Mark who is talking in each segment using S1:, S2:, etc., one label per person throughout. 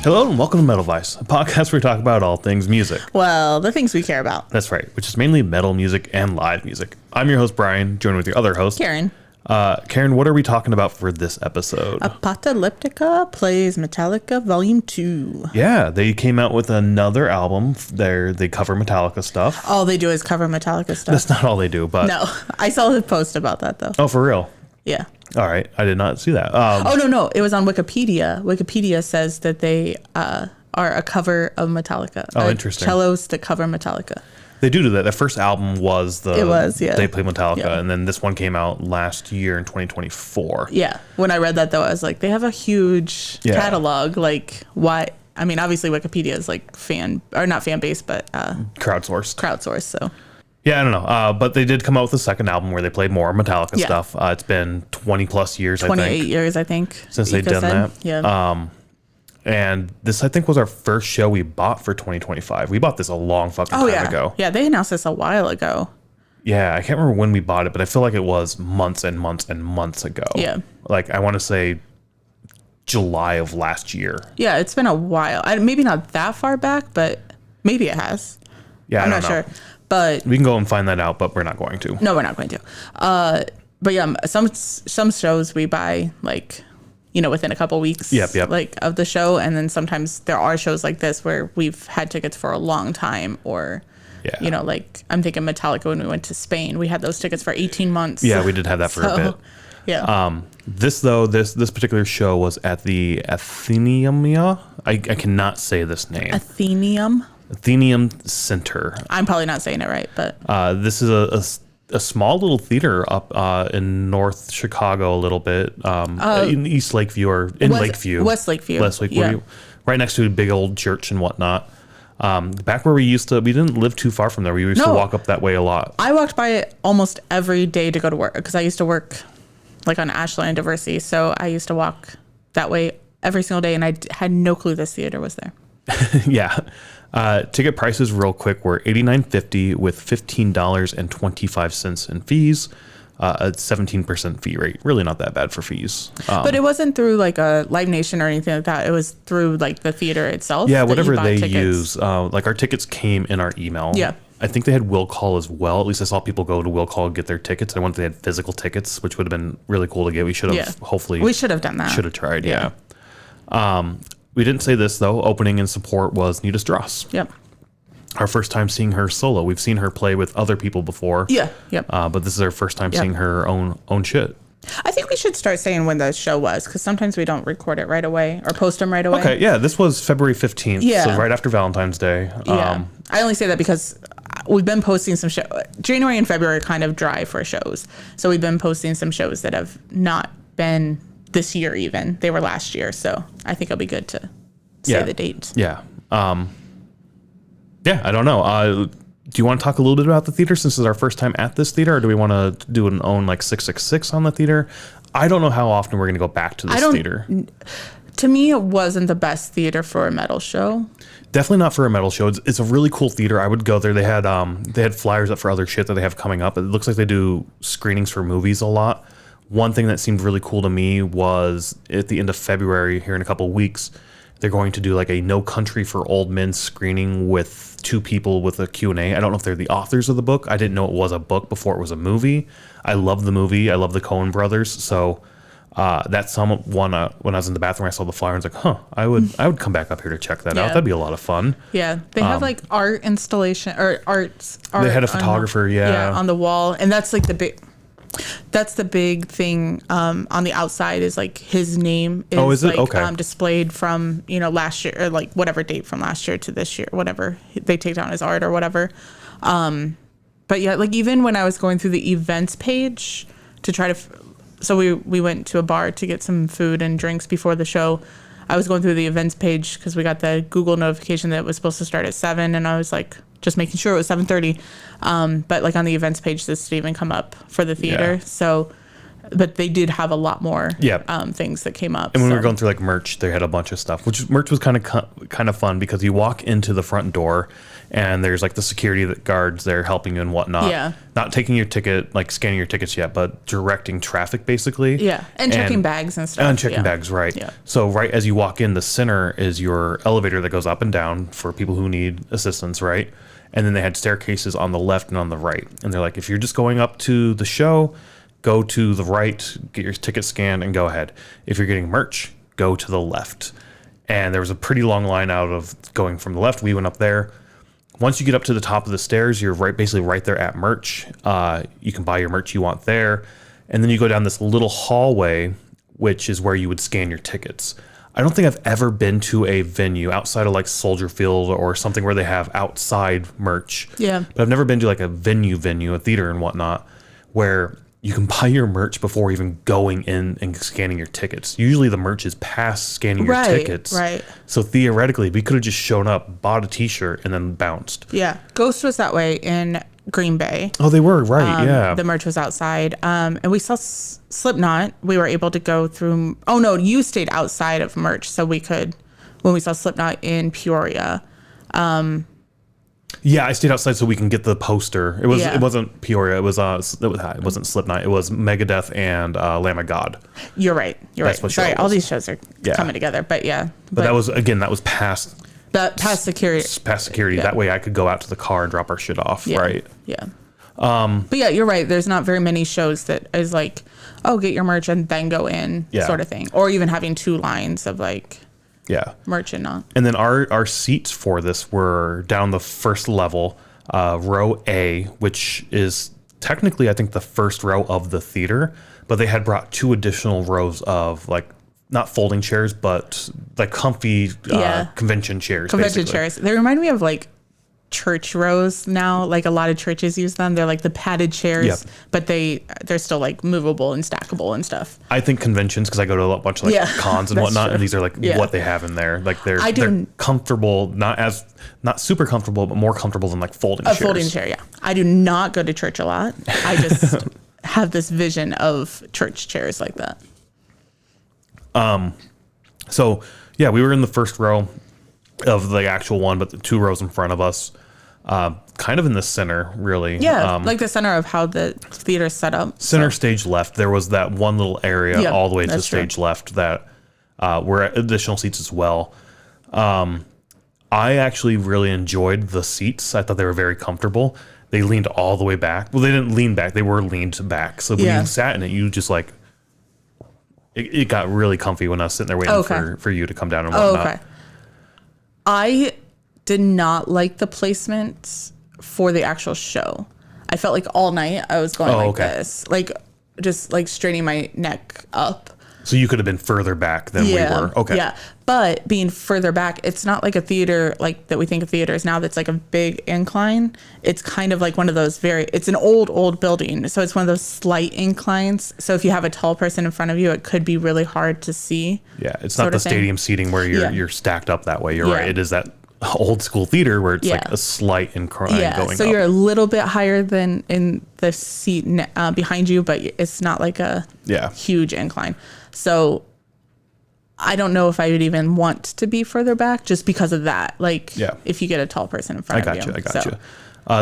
S1: Hello and welcome to Metal Vice, a podcast where we talk about all things music.
S2: Well, the things we care about.
S1: That's right, which is mainly metal music and live music. I'm your host, Brian, joined with your other host,
S2: Karen.
S1: Karen, what are we talking about for this episode?
S2: Apocalyptica plays Metallica Volume 2.
S1: Yeah, they came out with another album. They cover Metallica stuff.
S2: All they do is cover Metallica stuff.
S1: That's not all they do, but...
S2: No, I saw a post about that, though.
S1: Oh, for real?
S2: Yeah.
S1: All right, I did not see that.
S2: No, it was on Wikipedia. Wikipedia says that they are a cover of Metallica.
S1: Oh, interesting.
S2: Cellos to cover Metallica.
S1: They do that. The first album was
S2: It was, yeah.
S1: They played Metallica,
S2: Yeah.
S1: and then this one came out last year in 2024.
S2: Yeah. When I read that, though, I was like, they have a huge catalog. Like, why? I mean, obviously, Wikipedia is like not fan based, but crowdsourced. So.
S1: Yeah, I don't know. But they did come out with a second album where they played more Metallica stuff. It's been 20 plus years,
S2: 28 years, I think.
S1: Since they've done that.
S2: Yeah.
S1: And this, I think, was our first show we bought for 2025. We bought this a long fucking time ago.
S2: Yeah, they announced this a while ago.
S1: Yeah, I can't remember when we bought it, but I feel like it was months and months and months ago.
S2: Yeah.
S1: Like, I want to say July of last year.
S2: Yeah, it's been a while. Maybe not that far back, but maybe it has.
S1: Yeah,
S2: I'm not sure. But
S1: we can go and find that out, but we're not going to.
S2: No, we're not going to. But yeah, some shows we buy like, within a couple weeks.
S1: Yep.
S2: Like of the show, and then sometimes there are shows like this where we've had tickets for a long time, or like I'm thinking Metallica when we went to Spain, we had those tickets for 18 months.
S1: Yeah, we did have that for a bit.
S2: Yeah.
S1: This particular show was at the Athenaeum. I cannot say this name. Athenaeum Center.
S2: I'm probably not saying it right, but
S1: this is a small little theater up in North Chicago a little bit, in East Lakeview or in Lakeview.
S2: West Lakeview.
S1: Yeah. Right next to a big old church and whatnot. Back where we didn't live too far from there. We used to walk up that way a lot.
S2: I walked by it almost every day to go to work because I used to work like on Ashland Diversity. So I used to walk that way every single day, and I had no clue this theater was there.
S1: Yeah. Ticket prices real quick were $89.50 with $15.25 in fees, a 17% fee rate. Really not that bad for fees.
S2: But it wasn't through like a Live Nation or anything like that. It was through like the theater itself.
S1: Yeah, whatever they use. Like our tickets came in our email.
S2: Yeah.
S1: I think they had will call as well. At least I saw people go to will call and get their tickets. I wonder if they had physical tickets, which would have been really cool to get. We should have hopefully.
S2: We should have done that.
S1: Should have tried. Yeah. We didn't say this, though. Opening in support was Nita Strauss.
S2: Yep.
S1: Our first time seeing her solo. We've seen her play with other people before.
S2: Yeah. Yep.
S1: But this is our first time seeing her own shit.
S2: I think we should start saying when the show was, because sometimes we don't record it right away or post them right away.
S1: Okay, yeah. This was February 15th, so right after Valentine's Day.
S2: Yeah. I only say that because we've been posting some shows. January and February are kind of dry for shows. So we've been posting some shows that have not been this year even. They were last year, so I think it'll be good to say the dates.
S1: Yeah. I don't know. Do you want to talk a little bit about the theater since it's our first time at this theater, or do we want to do an own like 666 on the theater? I don't know how often we're going to go back to this theater.
S2: To me, it wasn't the best theater for a metal show.
S1: Definitely not for a metal show. It's a really cool theater. I would go there. They had flyers up for other shit that they have coming up. It looks like they do screenings for movies a lot. One thing that seemed really cool to me was at the end of February, here in a couple of weeks, they're going to do like a No Country for Old Men screening with two people with a Q&A. I don't know if they're the authors of the book. I didn't know it was a book before it was a movie. I love the movie. I love the Coen brothers. So that's someone when I was in the bathroom, I saw the flyer and I was like, I would come back up here to check that out. That'd be a lot of fun.
S2: Yeah. They have like art installation or art.
S1: They had a photographer.
S2: On the wall. And that's like the big thing on the outside is like his name is displayed from last year or like whatever date from last year to this year, whatever they take down his art or whatever. But yeah, like even when I was going through the events page to try to so we went to a bar to get some food and drinks before the show. I was going through the events page because we got the Google notification that it was supposed to start at 7, and I was like just making sure it was 7:30. But like on the events page, this didn't even come up for the theater. Yeah. So but they did have a lot more
S1: Yeah.
S2: things that came up.
S1: And when we were going through like merch, they had a bunch of stuff, which merch was kind of fun because you walk into the front door and there's like the security guards there helping you and whatnot.
S2: Yeah.
S1: Not taking your ticket, like scanning your tickets yet, but directing traffic basically.
S2: Yeah. And checking bags and stuff.
S1: And checking bags, right.
S2: Yeah.
S1: So right as you walk in, the center is your elevator that goes up and down for people who need assistance, right? And then they had staircases on the left and on the right. And they're like, if you're just going up to the show, go to the right, get your ticket scanned, and go ahead. If you're getting merch, go to the left. And there was a pretty long line out of going from the left. We went up there. Once you get up to the top of the stairs, you're basically right there at merch. You can buy your merch you want there. And then you go down this little hallway, which is where you would scan your tickets. I don't think I've ever been to a venue outside of like Soldier Field or something where they have outside merch.
S2: Yeah.
S1: But I've never been to like a venue, a theater and whatnot, where you can buy your merch before even going in and scanning your tickets. Usually the merch is past scanning your tickets.
S2: Right.
S1: So theoretically, we could have just shown up, bought a t-shirt, and then bounced.
S2: Yeah. Ghost was that way in Green Bay.
S1: Oh, they were, right, yeah.
S2: The merch was outside. And we saw Slipknot. We were able to go through... Oh, no, you stayed outside of merch, so we could... When we saw Slipknot in Peoria...
S1: Yeah, I stayed outside so we can get the poster. It wasn't Peoria. It wasn't Slipknot. It was Megadeth and Lamb of God.
S2: You're right.
S1: That's what
S2: Sorry,
S1: show it
S2: all
S1: was.
S2: these shows are coming together. But yeah.
S1: But that was past
S2: security.
S1: Past security.
S2: Yeah.
S1: That way I could go out to the car and drop our shit off, right?
S2: Yeah. But yeah, you're right. There's not very many shows that is like, oh, get your merch and then go in sort of thing. Or even having two lines of like...
S1: Yeah.
S2: Merch and not.
S1: And then our seats for this were down the first level, row A, which is technically, I think, the first row of the theater. But they had brought 2 additional rows of like, not folding chairs, but like comfy convention chairs.
S2: Convention chairs. They remind me of like church rows now. Like a lot of churches use them. They're like the padded chairs, but they're still like movable and stackable and stuff.
S1: I think conventions, because I go to a bunch of like cons and whatnot, and these are like what they have in there. Like they're comfortable, not super comfortable, but more comfortable than like folding chairs.
S2: A folding chair, yeah. I do not go to church a lot. I just have this vision of church chairs like that.
S1: So yeah, we were in the first row of the actual one, but the 2 rows in front of us, kind of in the center, really.
S2: Yeah, like the center of how the theater is set up.
S1: Center stage left, there was that one little area all the way to the stage left that were additional seats as well. I actually really enjoyed the seats. I thought they were very comfortable. They leaned all the way back. Well, they didn't lean back. They were leaned back. So when you sat in it, you just like... It got really comfy when I was sitting there waiting for you to come down and whatnot. Okay.
S2: I did not like the placement for the actual show. I felt like all night I was going this, like just like straining my neck up.
S1: So you could have been further back than we were. Okay.
S2: Yeah. But being further back, it's not like a theater like that we think of theaters now that's like a big incline. It's kind of like one of those it's an old building. So it's one of those slight inclines. So if you have a tall person in front of you, it could be really hard to see.
S1: Yeah. It's not the stadium seating where you're stacked up that way. You're right. It is that old school theater where it's like a slight incline going up.
S2: So you're a little bit higher than in the seat behind you, but it's not like a huge incline. So I don't know if I would even want to be further back just because of that. Like, if you get a tall person in front of you.
S1: I got you.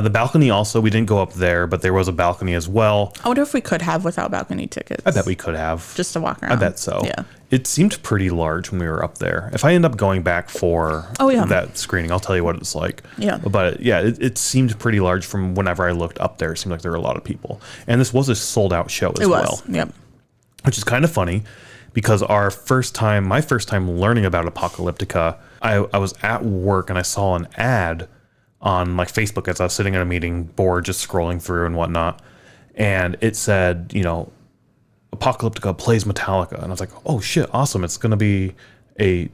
S1: The balcony also, we didn't go up there, but there was a balcony as well.
S2: I wonder if we could have without balcony tickets.
S1: I bet we could have.
S2: Just to walk around.
S1: I bet so.
S2: Yeah.
S1: It seemed pretty large when we were up there. If I end up going back for that screening, I'll tell you what it's like.
S2: Yeah.
S1: But it seemed pretty large from whenever I looked up there. It seemed like there were a lot of people. And this was a sold out show as well.
S2: Yep.
S1: Which is kind of funny because my first time learning about Apocalyptica, I was at work and I saw an ad on like Facebook as I was sitting at a meeting, bored, just scrolling through and whatnot. And it said, Apocalyptica plays Metallica. And I was like, oh shit, awesome. It's going to be I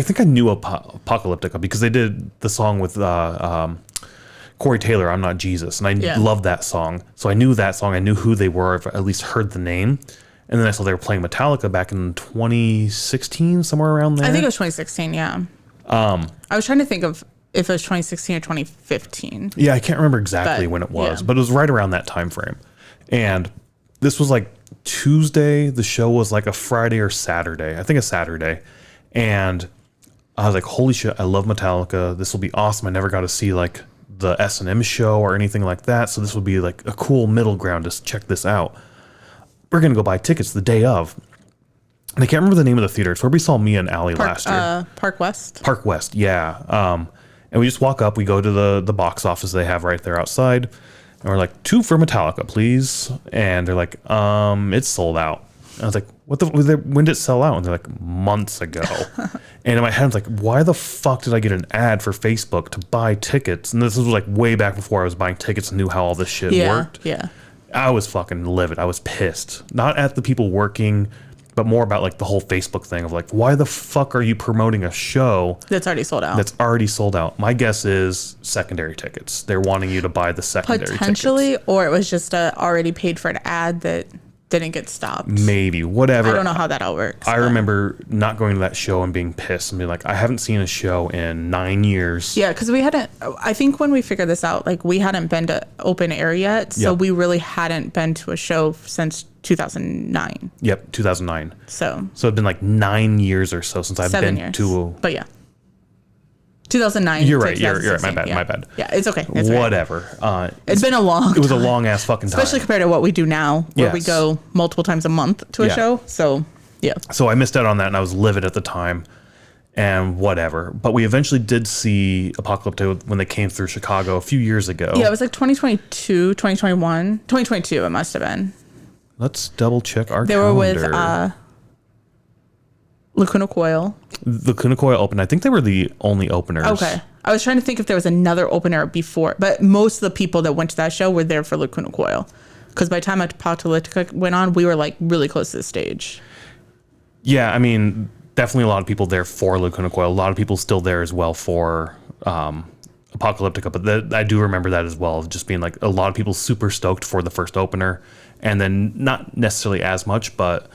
S1: think I knew Apocalyptica because they did the song with Corey Taylor, I'm Not Jesus. And I loved that song. So I knew that song. I knew who they were. I've at least heard the name. And then I saw they were playing Metallica back in 2016, somewhere around there.
S2: I think it was 2016, yeah. I was trying to think of if it was 2016 or 2015.
S1: Yeah, I can't remember exactly when it was, but it was right around that time frame. And this was like Tuesday. The show was like a Friday or Saturday. I think a Saturday. And I was like, holy shit, I love Metallica. This will be awesome. I never got to see like the S&M show or anything like that. So this would be like a cool middle ground to check this out. We're going to go buy tickets the day of. And I can't remember the name of the theater. It's where we saw Mia and Allie last year.
S2: Park West.
S1: Park West, yeah. And we just walk up. We go to the box office they have right there outside. And we're like, 2 for Metallica, please. And they're like, it's sold out. And I was like, when did it sell out? And they're like, months ago. And in my head, I was like, why the fuck did I get an ad for Facebook to buy tickets? And this was like way back before I was buying tickets and knew how all this shit worked.
S2: Yeah.
S1: I was fucking livid. I was pissed. Not at the people working, but more about like the whole Facebook thing of like, why the fuck are you promoting a show
S2: that's already sold out? My
S1: guess is secondary tickets. They're wanting you to buy the secondary
S2: potentially,
S1: tickets.
S2: Or it was just a already paid for an ad that didn't get stopped.
S1: Maybe, whatever.
S2: I don't know how that all works.
S1: I remember not going to that show and being pissed and being like, I haven't seen a show in 9 years.
S2: Yeah, because I think when we figured this out, like we hadn't been to open air yet. So we really hadn't been to a show since 2009.
S1: Yep, 2009.
S2: So
S1: it'd been like 9 years or so since I've been to.
S2: But yeah. 2009.
S1: You're right. My bad.
S2: Yeah, it's okay.
S1: Whatever.
S2: It's been a long.
S1: It was a long ass fucking time,
S2: especially compared to what we do now, where we go multiple times a month to a show. So yeah.
S1: So I missed out on that, and I was livid at the time, and whatever. But we eventually did see Apocalyptica when they came through Chicago a few years ago.
S2: Yeah, it was like 2022, 2021, 2022. It must have been.
S1: Let's double check our.
S2: They were with Lacuna Coil.
S1: Lacuna Coil opened. I think they were the only openers.
S2: Okay. I was trying to think if there was another opener before, but most of the people that went to that show were there for Lacuna Coil. Because by the time Apocalyptica went on, we were like really close to the stage.
S1: Yeah, I mean, definitely a lot of people there for Lacuna Coil. A lot of people still there as well for Apocalyptica. But I do remember that as well, just being like a lot of people super stoked for the first opener. And then not necessarily as much, but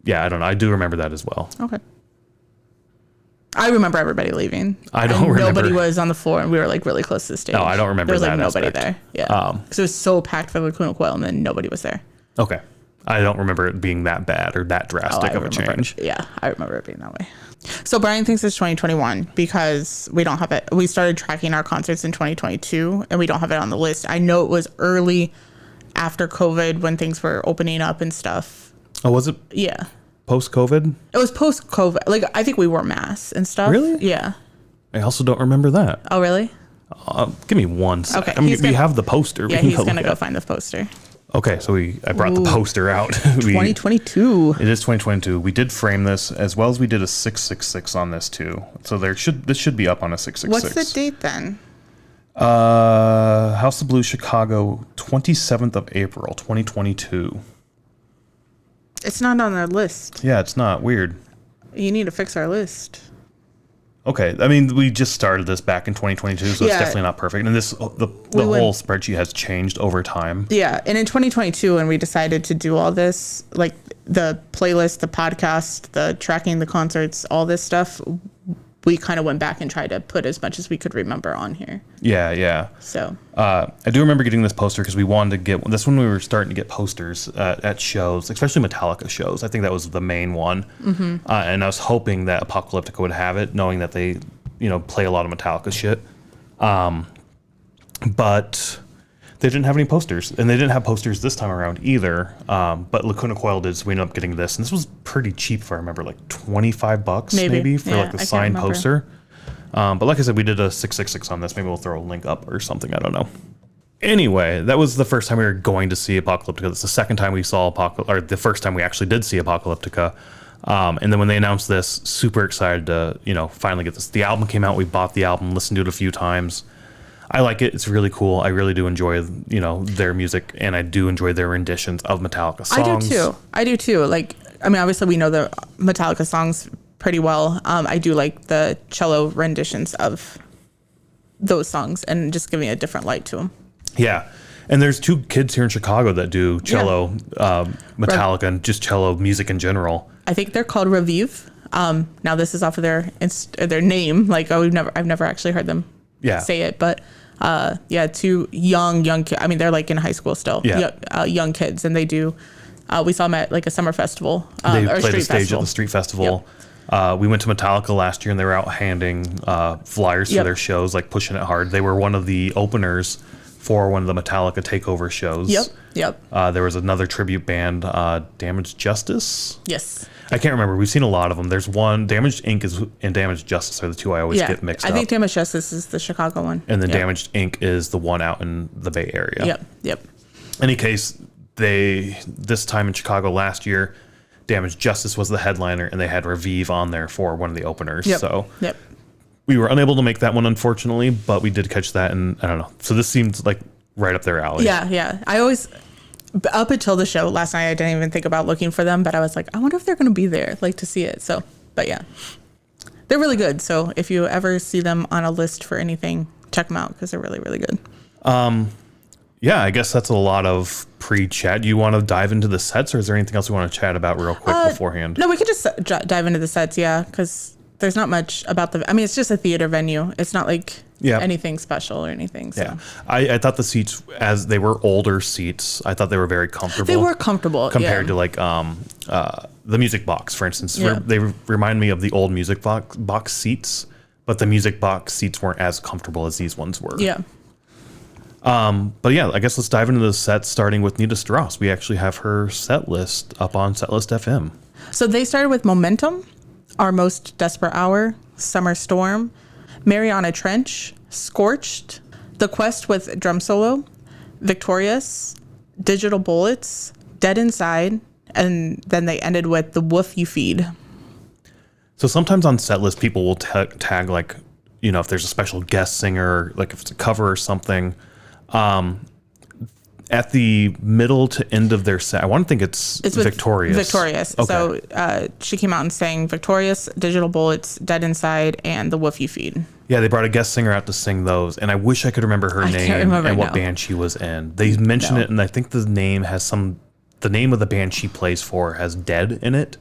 S1: yeah, I don't know. I do remember that as well.
S2: Okay. I remember everybody leaving.
S1: I don't remember.
S2: Nobody was on the floor, and we were like really close to the stage.
S1: No, I don't remember that.
S2: There was like nobody
S1: aspect.
S2: there. Yeah. Because it was so packed for Lacuna Coil, and then nobody was there.
S1: Okay. I don't remember it being that bad or that drastic of a change.
S2: Yeah, I remember it being that way. So Brian thinks it's 2021 because we don't have it. We started tracking our concerts in 2022, and we don't have it on the list. I know it was early after COVID when things were opening up and stuff.
S1: Oh, was it?
S2: Yeah.
S1: Post-COVID?
S2: It was post-COVID. Like, I think we wore masks and stuff.
S1: Really?
S2: Yeah.
S1: I also don't remember that.
S2: Oh, really?
S1: Give me one second.
S2: Okay.
S1: I mean, we have the poster.
S2: Yeah, he's going to go find the poster.
S1: Okay, so I brought the poster out.
S2: 2022.
S1: It is 2022. We did frame this as well as we did a 666 on this too. So this should be up on a 666.
S2: What's the date then?
S1: House of Blues Chicago, 27th of April, 2022.
S2: It's not on our list.
S1: Yeah, it's not. Weird.
S2: You need to fix our list.
S1: Okay. I mean, we just started this back in 2022, so it's definitely not perfect. And the whole spreadsheet has changed over time.
S2: Yeah. And in 2022, when we decided to do all this, like the playlist, the podcast, the tracking the concerts, all this stuff, we kind of went back and tried to put as much as we could remember on here. Yeah. So
S1: I do remember getting this poster because we wanted to get this when we were starting to get posters at shows, especially Metallica shows. I think that was the main one. Mm-hmm. And I was hoping that Apocalyptica would have it, knowing that they, play a lot of Metallica shit. But they didn't have any posters, and they didn't have posters this time around either. But Lacuna Coil did, so we ended up getting this, and this was pretty cheap if I remember, like $25 maybe for like the signed poster. But like I said, we did a 666 on this. Maybe we'll throw a link up or something. I don't know. Anyway, that was the first time we were going to see Apocalyptica. It's the second time we saw or the first time we actually did see Apocalyptica. And then when they announced this, super excited to, finally get this. The album came out. We bought the album, listened to it a few times. I like it. It's really cool. I really do enjoy, their music, and I do enjoy their renditions of Metallica songs.
S2: I do too. Like, I mean, obviously we know the Metallica songs pretty well. I do like the cello renditions of those songs and just giving a different light to them.
S1: Yeah. And there's 2 kids here in Chicago that do cello, Metallica, and just cello music in general.
S2: I think they're called Revive. Now this is off of their name. Like, I've never actually heard them say it, but 2 young kids. I mean, they're like in high school still. Yeah. Young kids, and they do We saw them at like a summer festival.
S1: They
S2: or
S1: played a
S2: street
S1: stage
S2: festival.
S1: at the street festival. Yep. We went to Metallica last year, and they were out handing flyers for their shows, like pushing it hard. They were one of the openers for one of the Metallica takeover shows.
S2: Yep.
S1: There was another tribute band, Damaged Justice.
S2: Yes.
S1: I can't remember. We've seen a lot of them. There's one, Damaged Inc. and Damaged Justice are the two I always get mixed up.
S2: I think Damaged Justice is the Chicago one.
S1: And then Damaged Inc. is the one out in the Bay Area.
S2: Yep.
S1: Any case, this time in Chicago last year, Damaged Justice was the headliner, and they had Revive on there for one of the openers. So we were unable to make that one, unfortunately, but we did catch that, and I don't know. So this seemed like right up their alley.
S2: Yeah. I always, up until the show last night, I didn't even think about looking for them, but I was like, I wonder if they're going to be there, like to see it. So, but yeah, they're really good. So if you ever see them on a list for anything, check them out because they're really, really good.
S1: Yeah, I guess that's a lot of pre-chat. Do you want to dive into the sets, or is there anything else we want to chat about real quick beforehand?
S2: No, we could just dive into the sets, because there's not much about it's just a theater venue. It's not like anything special or anything. So.
S1: Yeah, I thought the seats, as they were older seats, I thought they were very comfortable.
S2: They were comfortable
S1: compared to like the Music Box, for instance. They remind me of the old Music Box seats, but the Music Box seats weren't as comfortable as these ones were.
S2: Yeah.
S1: But yeah, I guess let's dive into the sets, starting with Nita Strauss. We actually have her set list up on Setlist FM.
S2: So they started with Momentum, Our Most Desperate Hour, Summer Storm, Mariana Trench, Scorched, The Quest with drum solo, Victorious, Digital Bullets, Dead Inside, and then they ended with The Wolf You Feed.
S1: So sometimes on Setlist, people will tag like, if there's a special guest singer, like if it's a cover or something. At the middle to end of their set, I want to think it's Victorious.
S2: Victorious. Okay. So she came out and sang Victorious, Digital Bullets, Dead Inside, and The Wolf You Feed. Yeah,
S1: they brought a guest singer out to sing those, and I wish I could remember her name and what band she was in. They mentioned it, and I think the name has the name of the band she plays for has Dead in it.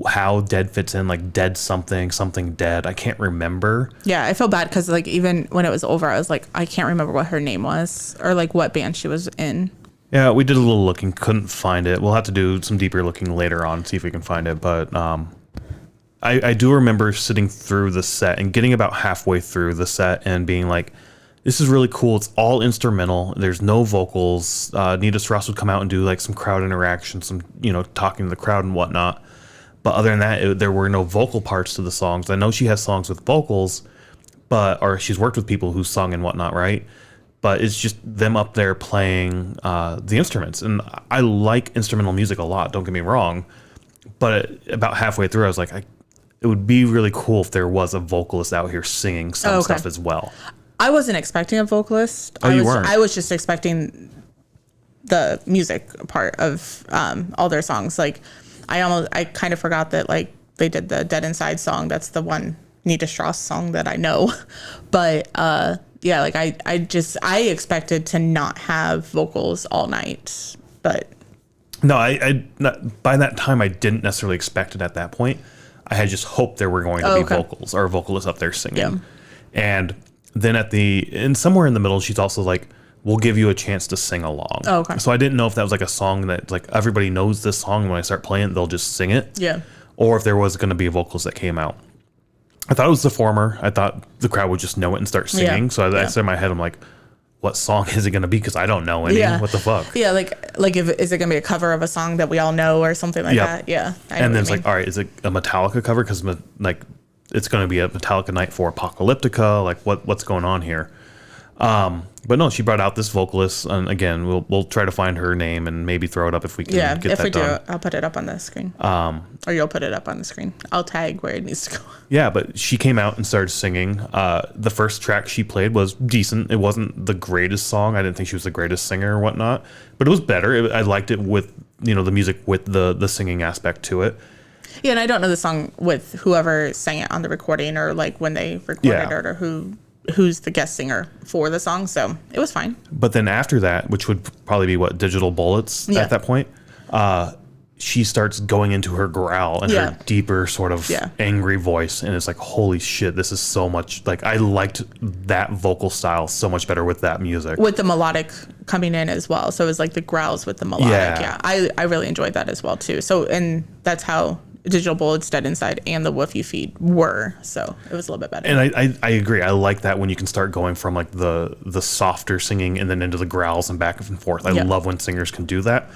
S1: How Dead fits in, like Dead something Dead. I can't remember.
S2: Yeah, I feel bad because like even when it was over, I was like, I can't remember what her name was or like what band she was in.
S1: Yeah, we did a little looking, couldn't find it. We'll have to do some deeper looking later on, see if we can find it. But I do remember sitting through the set and getting about halfway through the set and being like, this is really cool. It's all instrumental. There's no vocals. Nita Strauss would come out and do like some crowd interaction, some talking to the crowd and whatnot. But other than that, there were no vocal parts to the songs. I know she has songs with vocals, or she's worked with people who sung and whatnot, right? But it's just them up there playing the instruments. And I like instrumental music a lot, don't get me wrong. But about halfway through, I was like, it would be really cool if there was a vocalist out here singing some stuff as well.
S2: I wasn't expecting a vocalist.
S1: You weren't?
S2: I was just expecting the music part of all their songs. Like, I kind of forgot that like they did the Dead Inside song. That's the one Nita Strauss song that I know. But yeah, like I expected to not have vocals all night. But
S1: no, by that time I didn't necessarily expect it at that point. I had just hoped there were going to be vocals or vocalists up there singing. Yeah. And then and somewhere in the middle, she's also like, we'll give you a chance to sing along.
S2: Oh, okay.
S1: So I didn't know if that was like a song that like everybody knows this song. And when I start playing it, they'll just sing it.
S2: Yeah.
S1: Or if there was going to be vocals that came out. I thought it was the former. I thought the crowd would just know it and start singing. Yeah. So I said in my head, I'm like, what song is it going to be? Because I don't know any. Yeah. What the fuck?
S2: Yeah, like is it going to be a cover of a song that we all know or something like that? Yeah.
S1: And then it's like, all right, is it a Metallica cover? Because like it's going to be a Metallica night for Apocalyptica. Like what's going on here? But no, she brought out this vocalist, and again, we'll try to find her name and maybe throw it up if we can get that done. Yeah, if we do,
S2: I'll put it up on the screen. Or you'll put it up on the screen. I'll tag where it needs to go.
S1: Yeah, but she came out and started singing. The first track she played was decent. It wasn't the greatest song. I didn't think she was the greatest singer or whatnot, but it was better. I liked it with the music with the singing aspect to it.
S2: Yeah, and I don't know the song with whoever sang it on the recording or like when they recorded it or who's the guest singer for the song, so it was fine.
S1: But then after that, which would probably be Digital Bullets at that point, she starts going into her growl and her deeper sort of angry voice. And it's like, holy shit, this is so much, like, I liked that vocal style so much better with that music.
S2: With the melodic coming in as well. So it was like the growls with the melodic. Yeah. I really enjoyed that as well too. So, and that's how Digital Bullets, Dead Inside, and the Woof You Feed were. So it was a little bit better.
S1: And I agree. I like that when you can start going from like the softer singing and then into the growls and back and forth. I love when singers can do that.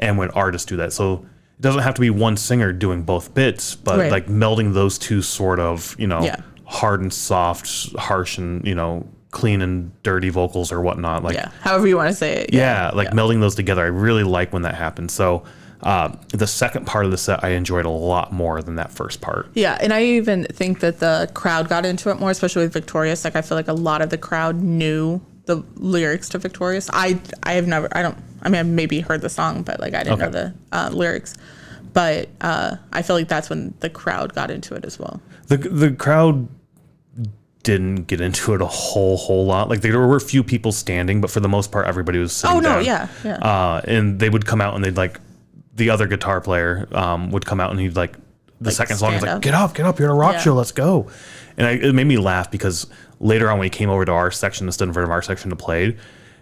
S1: And when artists do that. So it doesn't have to be one singer doing both bits, but like melding those two sort of, you know, hard and soft, harsh and, you know, clean and dirty vocals or whatnot. Like,
S2: however you want to say it.
S1: Melding those together. I really like when that happens. So the second part of the set I enjoyed a lot more than that first part.
S2: Yeah, and I even think that the crowd got into it more, especially with Victorious. Like, I feel like a lot of the crowd knew the lyrics to Victorious. I maybe heard the song, but like I didn't know the lyrics. But I feel like that's when the crowd got into it as well.
S1: The crowd didn't get into it a whole lot. Like, there were a few people standing, but for the most part, everybody was sitting down. And they would come out and they'd like, the other guitar player would come out and he'd like, the second song is like, get up, you're in a rock show, let's go. And it made me laugh because later on when he came over to our section and stood in front of our section to play,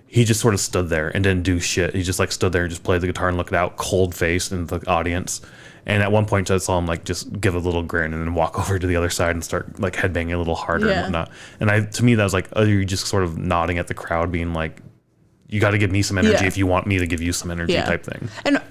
S1: he just sort of stood there and didn't do shit. He just like stood there and just played the guitar and looked out cold faced in the audience. And at one point I saw him like just give a little grin and then walk over to the other side and start like headbanging a little harder and whatnot. And to me that was like, oh, you're just sort of nodding at the crowd being like, you got to give me some energy if you want me to give you some energy type thing.
S2: And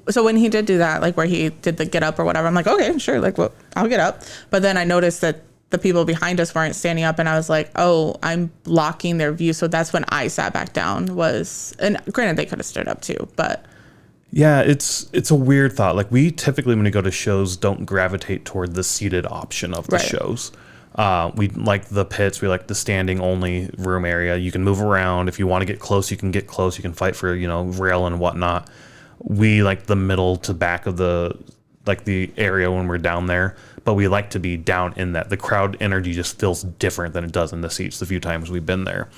S2: so when he did do that, like where he did the get up or whatever, I'm like, okay, sure, like, well, I'll get up. But then I noticed that the people behind us weren't standing up, and I was like, oh, I'm blocking their view. So that's when I sat back down. And granted, they could have stood up too, but
S1: yeah, it's a weird thought. Like, we typically, when we go to shows, don't gravitate toward the seated option of the shows. We like the pits. We like the standing only room area. You can move around. If you want to get close, you can get close. You can fight for, you know, rail and whatnot. We like the middle to back of the area when we're down there, but we like to be down in that. The crowd energy just feels different than it does in the seats the few times we've been there.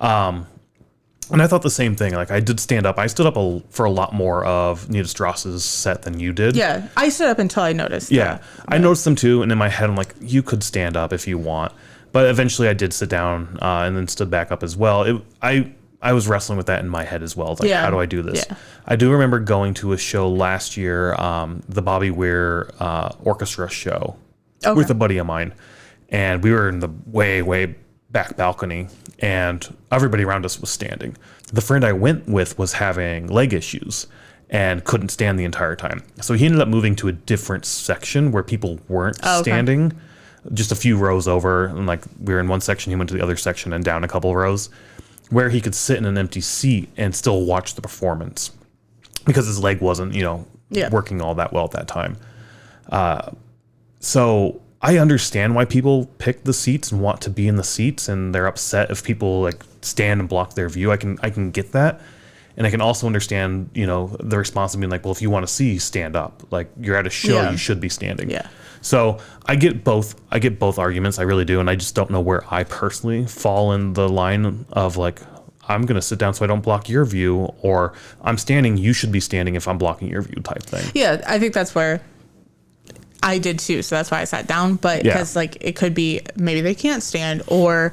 S1: And I thought the same thing. Like, I did stand up. I stood up for a lot more of Nita Strauss's set than you did.
S2: Yeah, I stood up until I noticed.
S1: Yeah, I noticed them too, and in my head I'm like, you could stand up if you want. But eventually I did sit down and then stood back up as well. I was wrestling with that in my head as well. Like, how do I do this? Yeah. I do remember going to a show last year, the Bobby Weir orchestra show with a buddy of mine. And we were in the way back balcony, and everybody around us was standing. The friend I went with was having leg issues and couldn't stand the entire time. So he ended up moving to a different section where people weren't standing, just a few rows over. And like, we were in one section, he went to the other section and down a couple of rows, where he could sit in an empty seat and still watch the performance because his leg wasn't, you know, working all that well at that time. So I understand why people pick the seats and want to be in the seats, and they're upset if people like stand and block their view. I can get that. And I can also understand, you know, the response of being like, well, if you want to see, stand up. Like, you're at a show, you should be standing.
S2: Yeah.
S1: So I get both arguments. I really do. And I just don't know where I personally fall in the line of like, I'm going to sit down so I don't block your view, or I'm standing, you should be standing if I'm blocking your view type thing.
S2: Yeah, I think that's where I did too. So that's why I sat down. But because like, it could be maybe they can't stand, or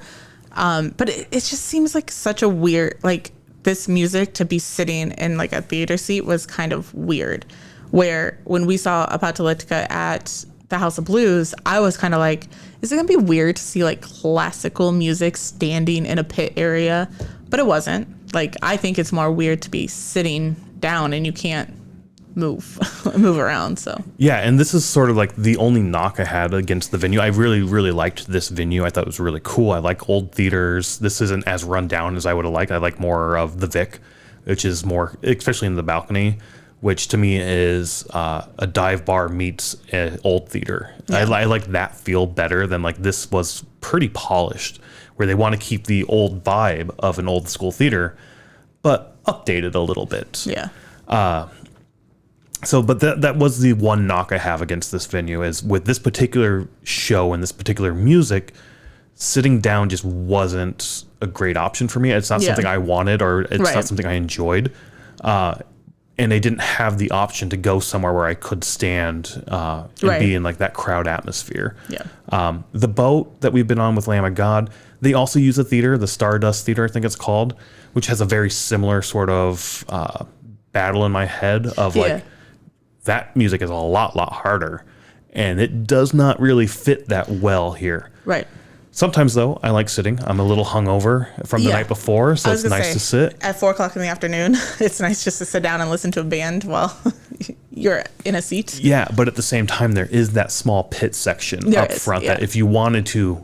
S2: but it just seems like such a weird, like, this music to be sitting in like a theater seat was kind of weird. Where when we saw Apocalyptica at the House of Blues, I was kind of like, is it gonna be weird to see like classical music standing in a pit area? But it wasn't. Like, I think it's more weird to be sitting down and you can't move around. So
S1: yeah, and this is sort of like the only knock I had against the venue. I really liked this venue. I thought it was really cool. I like old theaters. This isn't as run down as I would have liked. I like more of the Vic, which is more, especially in the balcony, which to me is a dive bar meets an old theater. I like that feel better than like, this was pretty polished, where they want to keep the old vibe of an old school theater, but updated a little bit.
S2: Yeah.
S1: But that was the one knock I have against this venue, is with this particular show and this particular music, sitting down just wasn't a great option for me. It's not something I wanted, or it's not something I enjoyed. and they didn't have the option to go somewhere where I could stand and be in like that crowd atmosphere.
S2: Yeah.
S1: The boat that we've been on with Lamb of God, they also use a theater, the Stardust Theater, I think it's called, which has a very similar sort of battle in my head of like, that music is a lot harder, and it does not really fit that well here.
S2: Right.
S1: Sometimes, though, I like sitting. I'm a little hungover from the night before, so it's nice to sit.
S2: At 4 o'clock in the afternoon, it's nice just to sit down and listen to a band while you're in a seat.
S1: Yeah, but at the same time, there is that small pit section up front that if you wanted to,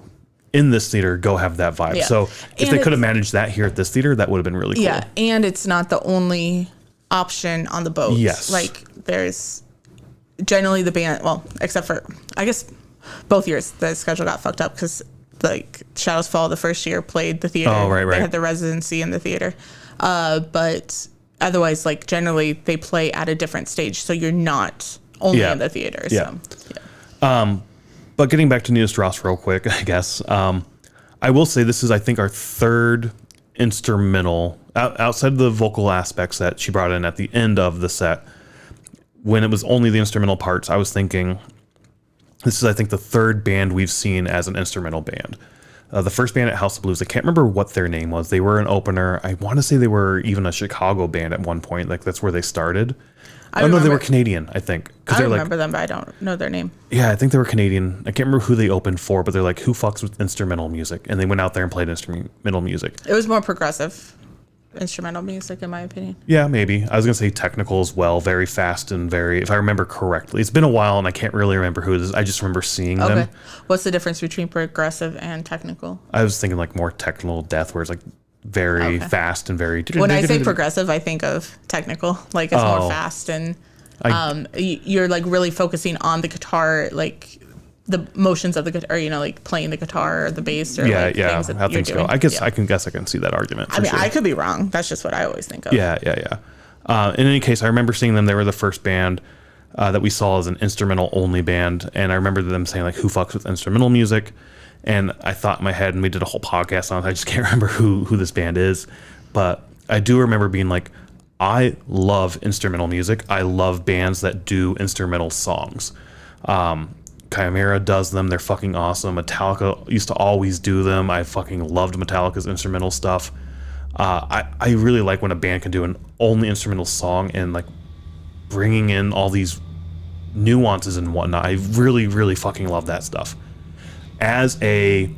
S1: in this theater, go have that vibe. Yeah. So if they could have managed that here at this theater, that would have been really cool.
S2: Yeah, and it's not the only option on the boat.
S1: Yes.
S2: Like, there's generally the band, well, except for, I guess, both years, the schedule got fucked up because like Shadows Fall the first year played the theater.
S1: Oh, right.
S2: They had the residency in the theater. But otherwise, like generally they play at a different stage. So you're not only in the theater.
S1: Yeah. But getting back to Nita Strauss real quick, I guess, I will say this is, I think, our third instrumental outside of the vocal aspects that she brought in at the end of the set. When it was only the instrumental parts, I was thinking, this is, I think, the third band we've seen as an instrumental band. The first band at House of Blues, I can't remember what their name was. They were an opener. I want to say they were even a Chicago band at one point. Like, that's where they started. Oh, no, they were Canadian, I think.
S2: I remember them, but I don't know their name.
S1: Yeah, I think they were Canadian. I can't remember who they opened for, but they're like, who fucks with instrumental music? And they went out there and played instrumental music.
S2: It was more progressive instrumental music, in my opinion.
S1: Yeah, maybe. I was going to say technical as well. Very fast and very, if I remember correctly. It's been a while and I can't really remember who it is. I just remember seeing them.
S2: What's the difference between progressive and technical?
S1: I was thinking like more technical death, where it's like very fast and very...
S2: When I say progressive, I think of technical. Like it's more fast and you're like really focusing on the guitar, like the motions of the guitar, or, you know, like playing the guitar or the bass or things
S1: how things go. I guess I can see that argument.
S2: I mean, I could be wrong. That's just what I always think of.
S1: Yeah. In any case, I remember seeing them. They were the first band that we saw as an instrumental only band, and I remember them saying like, "Who fucks with instrumental music?" And I thought in my head, and we did a whole podcast on it. I just can't remember who this band is, but I do remember being like, I love instrumental music. I love bands that do instrumental songs. Chimera does them. They're fucking awesome. Metallica used to always do them. I fucking loved Metallica's instrumental stuff. I really like when a band can do an only instrumental song and like bringing in all these nuances and whatnot. I really, really fucking love that stuff. As a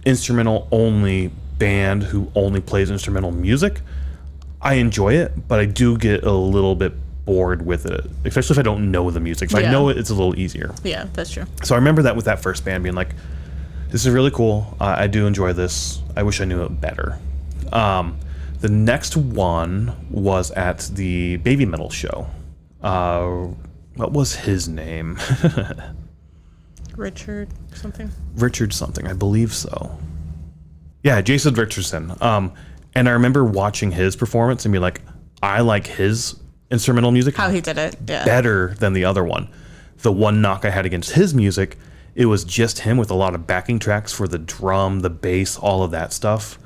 S1: instrumental only band who only plays instrumental music, I enjoy it, but I do get a little bit bored with it, especially if I don't know the music. If I know it, it's a little easier.
S2: Yeah, that's true.
S1: So I remember that with that first band being like, this is really cool. I do enjoy this. I wish I knew it better. The next one was at the Baby Metal show. What was his name?
S2: Richard something,
S1: I believe so. Yeah, Jason Richardson. And I remember watching his performance and be like, I like his instrumental music,
S2: how he did it,
S1: better than the other one. The one knock I had against his music, it was just him with a lot of backing tracks for the drum, the bass, all of that stuff.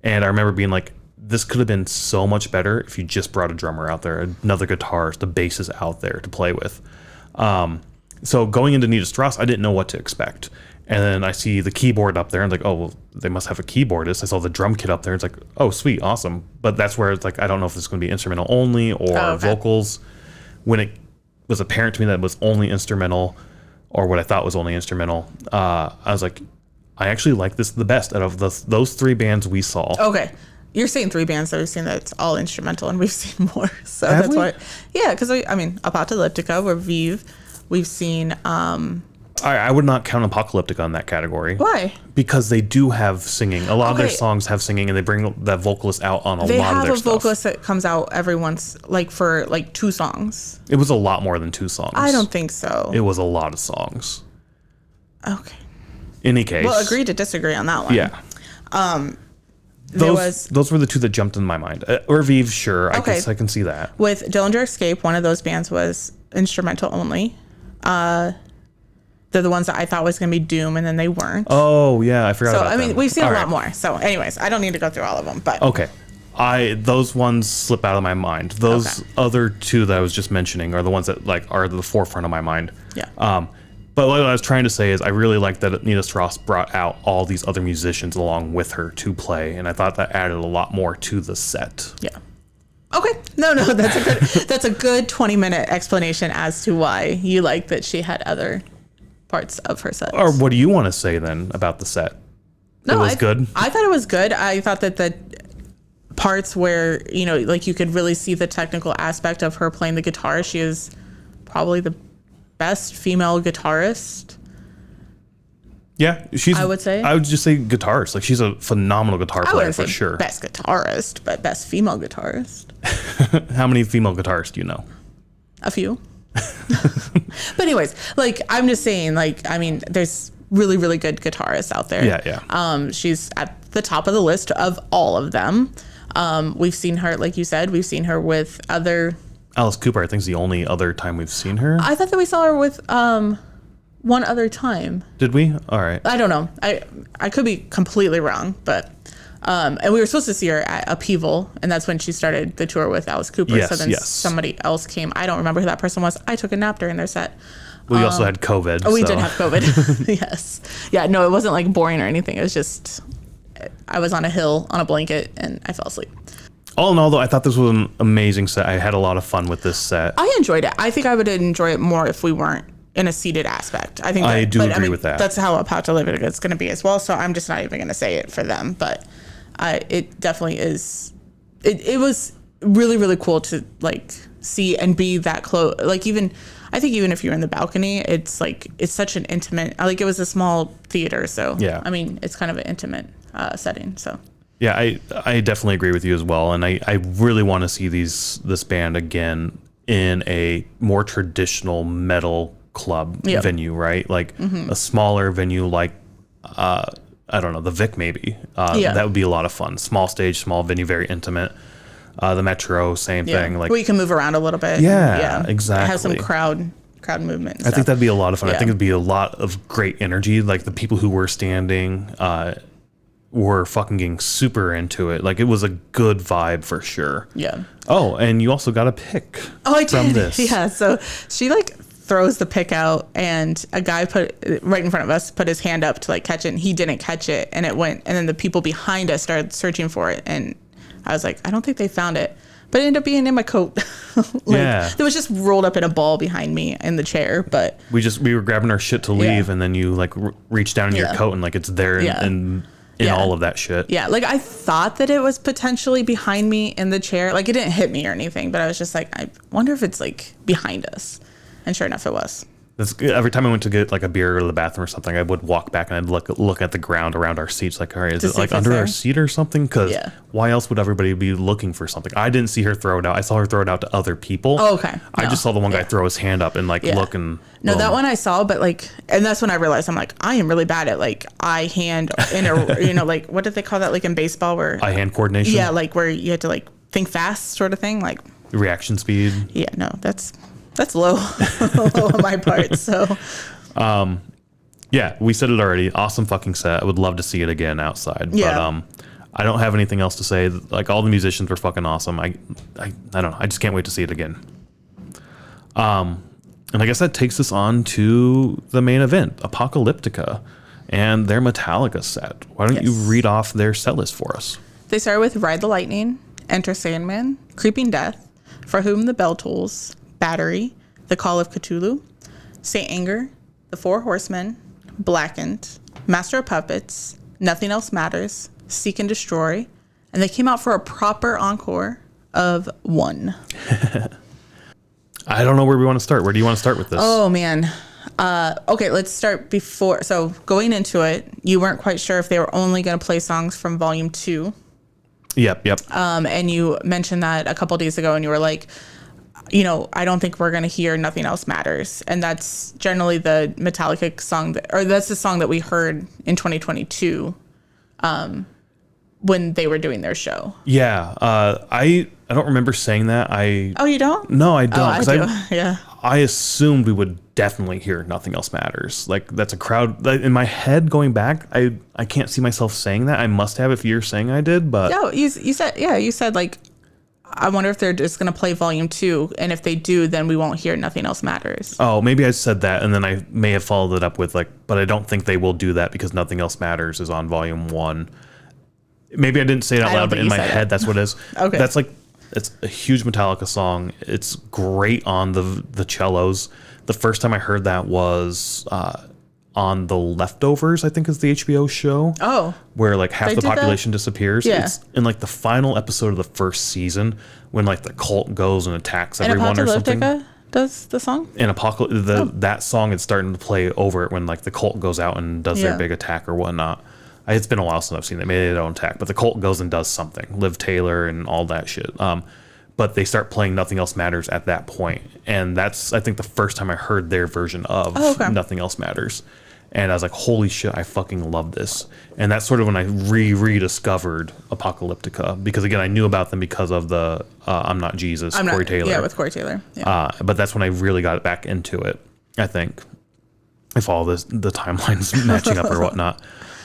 S1: And I remember being like, this could have been so much better if you just brought a drummer out there, another guitarist, the bass is out there to play with. So going into Nita Strauss, I didn't know what to expect. And then I see the keyboard up there and like, oh, well, they must have a keyboardist. I saw the drum kit up there. It's like, oh, sweet, awesome. But that's where it's like, I don't know if this is going to be instrumental only or vocals. When it was apparent to me that it was only instrumental, or what I thought was only instrumental, I was like, I actually like this the best out of those three bands we saw.
S2: Okay. You're saying three bands that we've seen that's all instrumental, and we've seen more. So
S1: have
S2: that's
S1: we?
S2: why. Yeah, because I mean, Apocalyptica, or Vive, we've seen.
S1: I would not count Apocalyptica in that category.
S2: Why?
S1: Because they do have singing. A lot of their songs have singing, and they bring that vocalist out on a lot of their stuff. They have a
S2: vocalist that comes out every once, like for like 2 songs.
S1: It was a lot more than 2 songs.
S2: I don't think so.
S1: It was a lot of songs.
S2: Okay.
S1: In any case.
S2: Well, agree to disagree on that one.
S1: Yeah. Those were the 2 that jumped in my mind. Or Vive, sure. I guess I can see that.
S2: With Dillinger Escape, one of those bands was instrumental only. They're the ones that I thought was going to be Doom, and then they weren't.
S1: Oh, yeah. I forgot about that.
S2: So, I mean, we've seen a lot more. So, anyways, I don't need to go through all of them. But
S1: okay. Those ones slip out of my mind. Those other two that I was just mentioning are the ones that like are the forefront of my mind.
S2: Yeah.
S1: But what I was trying to say is I really like that Nita Strauss brought out all these other musicians along with her to play, and I thought that added a lot more to the set.
S2: Yeah. Okay. No, that's a good 20-minute explanation as to why you like that she had other parts of her set.
S1: Or what do you want to say then about the set?
S2: No,
S1: it was good.
S2: I thought it was good. I thought that the parts where, you know, like you could really see the technical aspect of her playing the guitar. She is probably the best female guitarist.
S1: Yeah, I would just say guitarist. Like, she's a phenomenal guitar player for sure.
S2: Best guitarist, but best female guitarist.
S1: How many female guitarists do you know?
S2: A few. But anyways, like, I'm just saying, like, I mean, there's really, really good guitarists out there.
S1: Yeah.
S2: She's at the top of the list of all of them. We've seen her, like you said, we've seen her with other.
S1: Alice Cooper, I think, is the only other time we've seen her.
S2: I thought that we saw her with one other time.
S1: Did we? All right.
S2: I don't know. I could be completely wrong, but and we were supposed to see her at Upheaval, and that's when she started the tour with Alice Cooper.
S1: Yes,
S2: so then somebody else came. I don't remember who that person was. I took a nap during their set.
S1: We also had COVID.
S2: Oh, we did have COVID. Yes. Yeah, no, it wasn't like boring or anything. It was just I was on a hill on a blanket and I fell asleep.
S1: All in all, though, I thought this was an amazing set. I had a lot of fun with this set.
S2: I enjoyed it. I think I would enjoy it more if we weren't in a seated aspect. I think
S1: I do agree with that.
S2: That's how Apocalyptica is going to be as well. So I'm just not even going to say it for them. But it definitely is. It was really, really cool to like see and be that close. Like I think even if you're in the balcony, it's like it's such an intimate. Like it was a small theater, so
S1: yeah.
S2: I mean, it's kind of an intimate setting. So.
S1: Yeah, I definitely agree with you as well, and I really want to see this band again in a more traditional metal club venue, right? Like a smaller venue, like I don't know, the Vic maybe. That would be a lot of fun. Small stage, small venue, very intimate. The Metro, same thing. Like
S2: where you can move around a little bit.
S1: Yeah, exactly.
S2: Have some crowd movement.
S1: I think that'd be a lot of fun. I think it'd be a lot of great energy. Like the people who were standing. Were fucking getting super into it. Like it was a good vibe for sure.
S2: Yeah.
S1: Oh, and you also got a pick.
S2: Oh, I did. From this. Yeah. So she like throws the pick out, and a guy put right in front of us put his hand up to like catch it, and he didn't catch it, and it went. And then the people behind us started searching for it, and I was like, I don't think they found it, but it ended up being in my coat. It was just rolled up in a ball behind me in the chair. But we were grabbing our shit to leave, and then you like reach down in your coat, and like it's there, and all of that shit. Yeah, like I thought that it was potentially behind me in the chair. Like it didn't hit me or anything, but I was just like, I wonder if it's like behind us. And sure enough, it was. Every time I went to get like a beer or to the bathroom or something, I would walk back and I'd look at the ground around our seats. Like, all right, is it like under our seat or something? Because why else would everybody be looking for something? I didn't see her throw it out. I saw her throw it out to other people. Oh, okay. I just saw the one guy throw his hand up and like look and. No, that one I saw, but like, and that's when I realized I'm like, I am really bad at like eye hand in a, like, what did they call that? Like in baseball where. Eye hand coordination? Yeah, like where you had to like think fast sort of thing. Like. Reaction speed? Yeah, no, that's low on my part. So, yeah, we said it already. Awesome fucking set. I would love to see it again outside. Yeah. But I don't have anything else to say. Like all the musicians were fucking awesome. I don't know. I just can't wait to see it again. And I guess that takes us on to the main event, Apocalyptica, and their Metallica set. Why don't you read off their set list for us? They start with Ride the Lightning, Enter Sandman, Creeping Death, For Whom the Bell Tolls, Battery, The Call of Cthulhu, Saint Anger, The Four Horsemen, Blackened, Master of Puppets, Nothing Else Matters, Seek and Destroy, and they came out for a proper encore of One. I don't know where we want to start. Where do you want to start with this? Oh, man. Okay, let's start before. So going into it, you weren't quite sure if they were only going to play songs from Volume 2. Yep. And you mentioned that a couple days ago, and you were like, I don't think we're going to hear Nothing Else Matters. And that's generally the Metallica song, that's the song that we heard in 2022 when they were doing their show. Yeah.
S1: don't remember saying that.
S2: Oh, you don't?
S1: No, I don't.
S2: Oh, I do. Yeah.
S1: I assumed we would definitely hear Nothing Else Matters. Like, that's a crowd. Like, in my head, going back, I can't see myself saying that. I must have if you're saying I did, but...
S2: No, you said, like, I wonder if they're just going to play volume 2, and if they do, then we won't hear Nothing Else Matters.
S1: Oh, maybe I said that, and then I may have followed it up with, like, but I don't think they will do that because Nothing Else Matters is on volume 1. Maybe I didn't say it out loud, but in my head, that's what it is.
S2: Okay.
S1: That's like, it's a huge Metallica song. It's great on the cellos. The first time I heard that was on The Leftovers, I think is the HBO show.
S2: Oh.
S1: Where like half the population disappears.
S2: Yeah.
S1: It's in like the final episode of the first season when like the cult goes and attacks everyone or something.
S2: Apocalyptica does the song?
S1: And that song is starting to play over it when like the cult goes out and does their big attack or whatnot. It's been a while since I've seen it. Maybe they don't attack, but the cult goes and does something. Liv Taylor and all that shit. But they start playing Nothing Else Matters at that point. And that's, I think, the first time I heard their version of Nothing Else Matters. And I was like, holy shit, I fucking love this. And that's sort of when I rediscovered Apocalyptica. Because, again, I knew about them because of the I'm Not Jesus, Corey Taylor.
S2: Yeah, with Corey Taylor. Yeah.
S1: But that's when I really got back into it, I think. If all the timelines matching up or whatnot.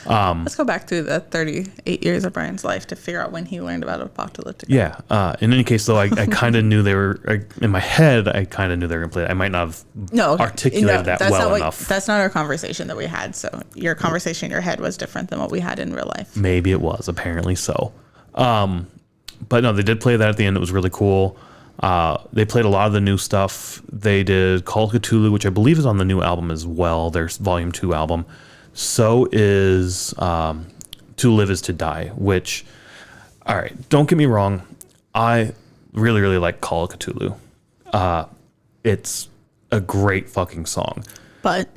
S2: Let's go back to the 38 years of Brian's life to figure out when he learned about Apocalyptica.
S1: Yeah. In any case, though, I kind of knew they were, in my head, I kind of knew they were going to play it. I might not have articulated that well enough.
S2: That's not our conversation that we had. So your conversation in your head was different than what we had in real life.
S1: Maybe it was, apparently so. But no, they did play that at the end. It was really cool. They played a lot of the new stuff. They did Call of Cthulhu, which I believe is on the new album as well. Their Volume 2 album. So is To Live Is To Die, which, all right, don't get me wrong. I really, really like Call of Cthulhu. It's a great fucking song. But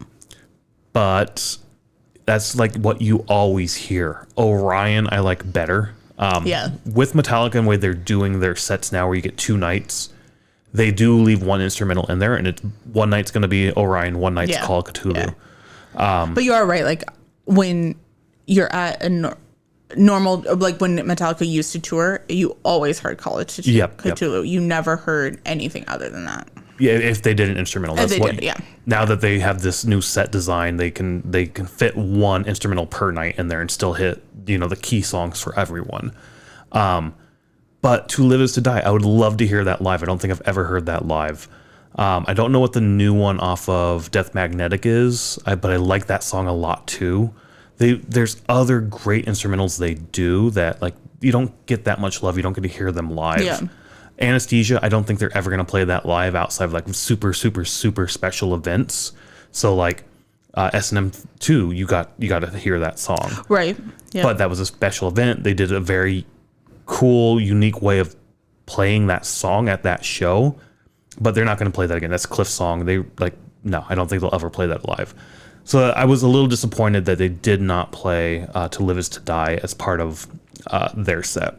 S1: that's like what you always hear. Orion, I like better. With Metallica and the way they're doing their sets now, where you get 2 nights, they do leave one instrumental in there, and it's one night's going to be Orion, one night's Call of Cthulhu.
S2: Yeah. But you are right. Like when you're at a normal, like when Metallica used to tour, you always heard Call of Cthulhu. Yep. You never heard anything other than that.
S1: Yeah, if they did an instrumental, that's Now that they have this new set design, they can fit one instrumental per night in there and still hit the key songs for everyone. But To Live Is To Die, I would love to hear that live. I don't think I've ever heard that live. I don't know what the new one off of Death Magnetic is, but I like that song a lot too. There's other great instrumentals they do that like you don't get that much love. You don't get to hear them live. Yeah. Anesthesia, I don't think they're ever going to play that live outside of like super, super, super special events. So like S&M 2, you got to hear that song.
S2: Right. Yeah.
S1: But that was a special event. They did a very cool, unique way of playing that song at that show. But they're not going to play that again. That's Cliff's song. No, I don't think they'll ever play that live. So I was a little disappointed that they did not play To Live Is To Die as part of their set.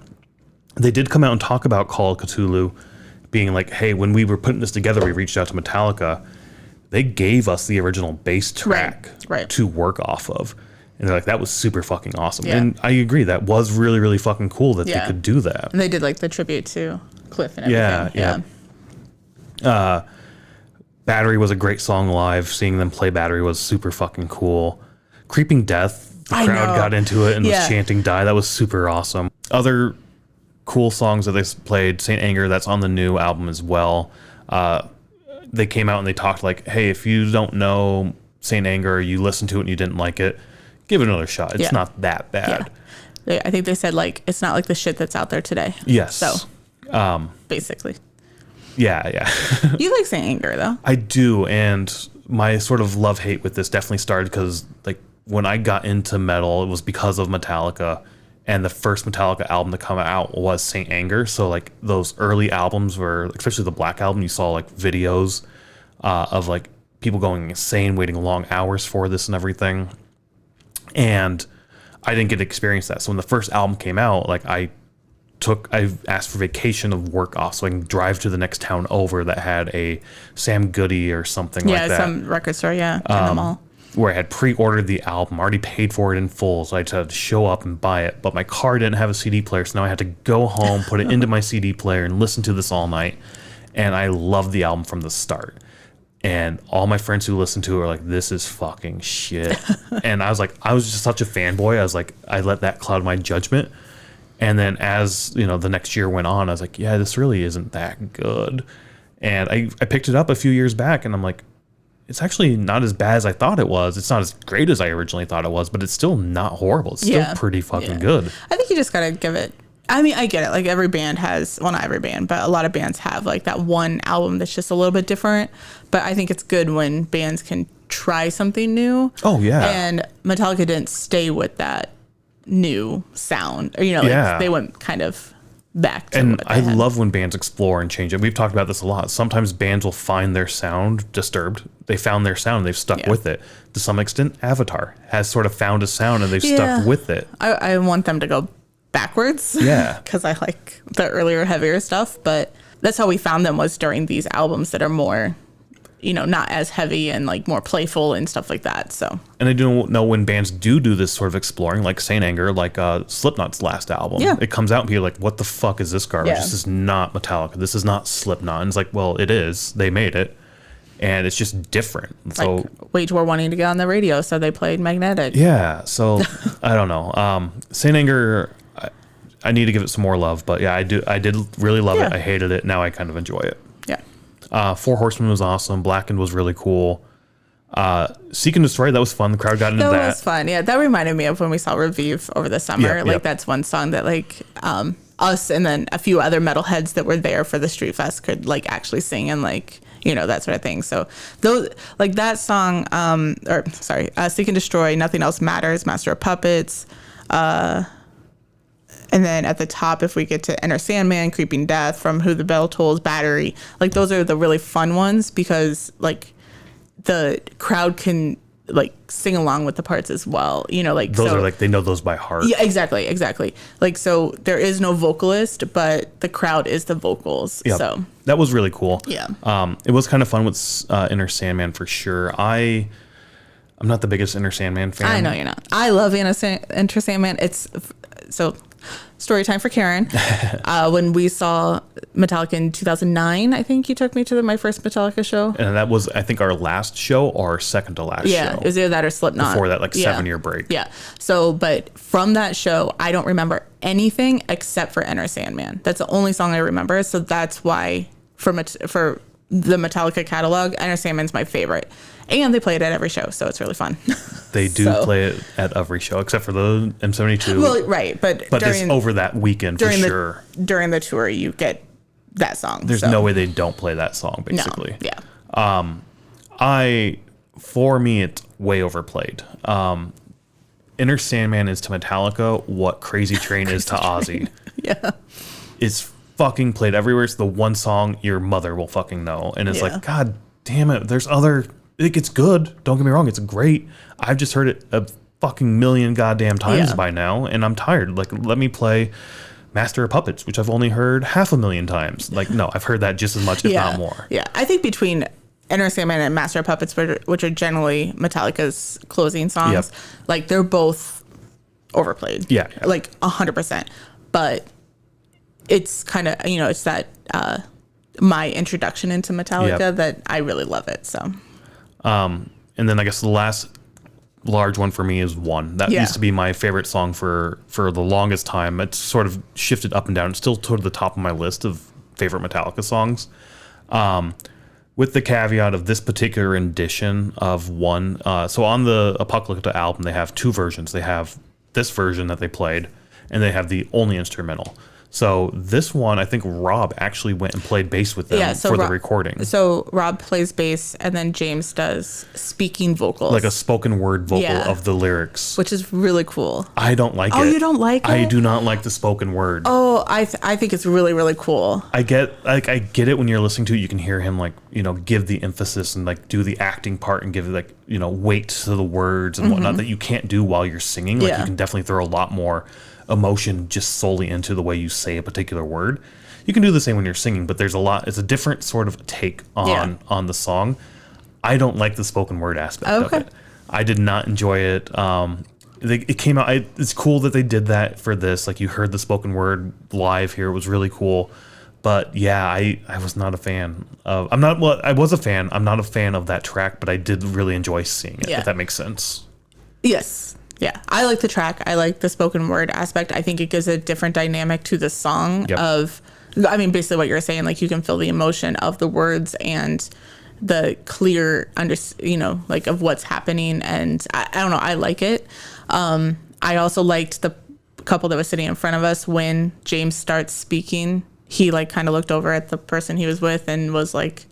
S1: They did come out and talk about Call of Cthulhu being like, hey, when we were putting this together, we reached out to Metallica. They gave us the original bass track to work off of. And they're like, that was super fucking awesome. Yeah. And I agree. That was really, really fucking cool that they could do that.
S2: And they did like the tribute to Cliff and everything.
S1: Yeah. Battery was a great song live. Seeing them play Battery was super fucking cool. Creeping Death, the crowd got into it and was chanting Die. That was super awesome. Other cool songs that they played, Saint Anger, that's on the new album as well. They came out and they talked like, hey, if you don't know Saint Anger, you listened to it and you didn't like it, give it another shot. It's not that bad.
S2: Yeah. I think they said like, it's not like the shit that's out there today.
S1: Yes.
S2: So basically.
S1: Yeah.
S2: You like Saint Anger though.
S1: I do, and my sort of love-hate with this definitely started because like when I got into metal, it was because of Metallica, and the first Metallica album to come out was Saint Anger. So like those early albums were, especially the Black Album, you saw like videos of like people going insane, waiting long hours for this and everything. And I didn't get to experience that. So when the first album came out, like I asked for vacation of work off so I can drive to the next town over that had a Sam Goody or something like that.
S2: Yeah, some record store, in the mall.
S1: where I had pre-ordered the album, already paid for it in full, so I had to show up and buy it. But my car didn't have a CD player, so now I had to go home, put it into my CD player, and listen to this all night. And I loved the album from the start. And all my friends who listened to it were like, this is fucking shit. And I was like, I was just such a fanboy. I was like, I let that cloud my judgment. And then as, the next year went on, I was like, yeah, this really isn't that good. And I picked it up a few years back, and I'm like, it's actually not as bad as I thought it was. It's not as great as I originally thought it was, but it's still not horrible. It's still pretty fucking good.
S2: I think you just gotta give it. I mean, I get it. Like every band has, well, not every band, but a lot of bands have like that one album that's just a little bit different. But I think it's good when bands can try something new.
S1: Oh yeah.
S2: And Metallica didn't stay with that new sound, or they went kind of back to
S1: and
S2: what they
S1: I
S2: had.
S1: love when bands explore and change it. We've talked about this a lot. Sometimes bands will find their sound Disturbed. They found their sound and they've stuck with it. To some extent, Avatar has sort of found a sound and they've stuck with it.
S2: I want them to go backwards.
S1: Yeah.
S2: Because I like the earlier, heavier stuff. But that's how we found them, was during these albums that are more, not as heavy and like more playful and stuff like that. So.
S1: And I do know when bands do this sort of exploring, like Saint Anger, like Slipknot's last album.
S2: Yeah.
S1: It comes out and people are like, what the fuck is this garbage?
S2: Yeah.
S1: This is not Metallica. This is not Slipknot. And it's like, well, it is. They made it. And it's just different. So
S2: like Wage were wanting to get on the radio, so they played Magnetic.
S1: Yeah. So I don't know. Saint Anger, I need to give it some more love. But yeah, I did really love it. I hated it. Now I kind of enjoy it.
S2: Yeah.
S1: Four Horsemen was awesome. Blackened was really cool. Seek and Destroy, that was fun. The crowd got into that.
S2: That was fun. Yeah, that reminded me of when we saw Revive over the summer. That's one song that us and then a few other metalheads that were there for the Street Fest could actually sing and that sort of thing. So those that song, Seek and Destroy, Nothing Else Matters, Master of Puppets, and then at the top, if we get to Enter Sandman, Creeping Death, From Who the Bell Tolls, Battery, those are the really fun ones because the crowd can sing along with the parts as well. Those
S1: are they know those by heart.
S2: Yeah, exactly. So there is no vocalist, but the crowd is the vocals. Yep. So
S1: that was really cool.
S2: Yeah.
S1: It was kind of fun with Enter Sandman for sure. I'm not the biggest Enter Sandman fan.
S2: I know you're not. I love Enter Sandman. It's so. Story time for Karen. When we saw Metallica in 2009, I think you took me to my first Metallica show.
S1: And that was, I think, our last show or our second to last show.
S2: Yeah, it was either that or Slipknot.
S1: Before that, 7-year break.
S2: Yeah. So, but from that show, I don't remember anything except for Enter Sandman. That's the only song I remember. So that's why for the Metallica catalog, Enter Sandman's my favorite. And they play it at every show, so it's really fun.
S1: They do play it at every show, except for the M72.
S2: Well, right, but
S1: it's over that weekend for sure.
S2: During the tour, you get that song.
S1: There's no way they don't play that song, basically.
S2: No, yeah.
S1: For me, it's way overplayed. Enter Sandman is to Metallica what Crazy Train is to Ozzy.
S2: Yeah.
S1: It's fucking played everywhere. It's the one song your mother will fucking know. And it's God damn it, there's other... It's good. Don't get me wrong. It's great. I've just heard it a fucking million goddamn times by now, and I'm tired. Let me play Master of Puppets, which I've only heard 500,000 times. No, I've heard that just as much, if not more.
S2: Yeah, I think between Enter Sandman and Master of Puppets, which are generally Metallica's closing songs, they're both overplayed.
S1: Yeah.
S2: 100%. But it's kind of, it's that my introduction into Metallica that I really love it, so...
S1: And then I guess the last large one for me is One. That used to be my favorite song for the longest time. It's sort of shifted up and down. It's still toward the top of my list of favorite Metallica songs. With the caveat of this particular rendition of One. So on the Apocalyptica album, they have two versions. They have this version that they played, and they have the only instrumental. So this one, I think Rob actually went and played bass with them for the recording.
S2: So Rob plays bass, and then James does speaking vocals.
S1: Like a spoken word vocal of the lyrics.
S2: Which is really cool.
S1: I don't like it.
S2: Oh, you don't like it?
S1: I do not like the spoken word.
S2: Oh, I think it's really, really cool.
S1: I get it when you're listening to it. You can hear him give the emphasis and do the acting part and give weight to the words and whatnot that you can't do while you're singing. You can definitely throw a lot more emotion just solely into the way you say a particular word. You can do the same when you're singing, but it's a different sort of take on the song. I don't like the spoken word aspect of it. I did not enjoy it. It came out. It's cool that they did that for this. Like, you heard the spoken word live here. It was really cool. But yeah, I was not a fan of. I was a fan. I'm not a fan of that track, but I did really enjoy seeing it. If that makes sense.
S2: Yes. Yeah, I like the track. I like the spoken word aspect. I think it gives a different dynamic to the song. Basically what you're saying, like, you can feel the emotion of the words and the clear like, of what's happening. And I don't know, I like it. I also liked the couple that was sitting in front of us when James starts speaking. He, like, kind of looked over at the person he was with and was, like,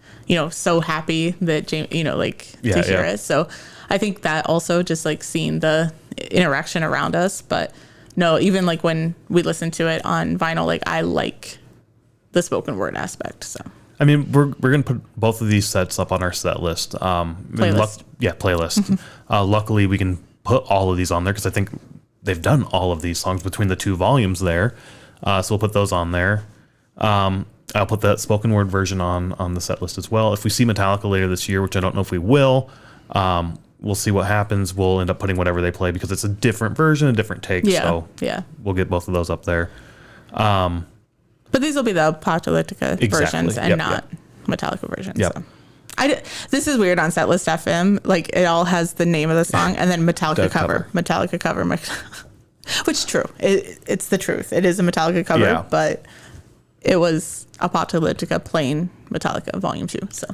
S2: so happy that James, to hear it. So I think that also just, like, seeing the interaction around us. But no, even, like, when we listen to it on vinyl, like, I like the spoken word aspect. So
S1: I mean, we're gonna put both of these sets up on our set list.
S2: Playlist.
S1: Playlist. Luckily, we can put all of these on there because I think they've done all of these songs between the 2 volumes there. So we'll put those on there. I'll put that spoken word version on the set list as well. If we see Metallica later this year, which I don't know if we will, we'll see what happens. We'll end up putting whatever they play because it's a different version, a different take. So we'll get both of those up there.
S2: But these will be the Apocalyptica versions and not Metallica versions.
S1: Yep.
S2: So. This is weird on Setlist FM. Like, it all has the name of the song and then Metallica cover. Metallica cover. Which is true. It's the truth. It is a Metallica cover, but it was Apocalyptica playing Metallica Volume 2. So,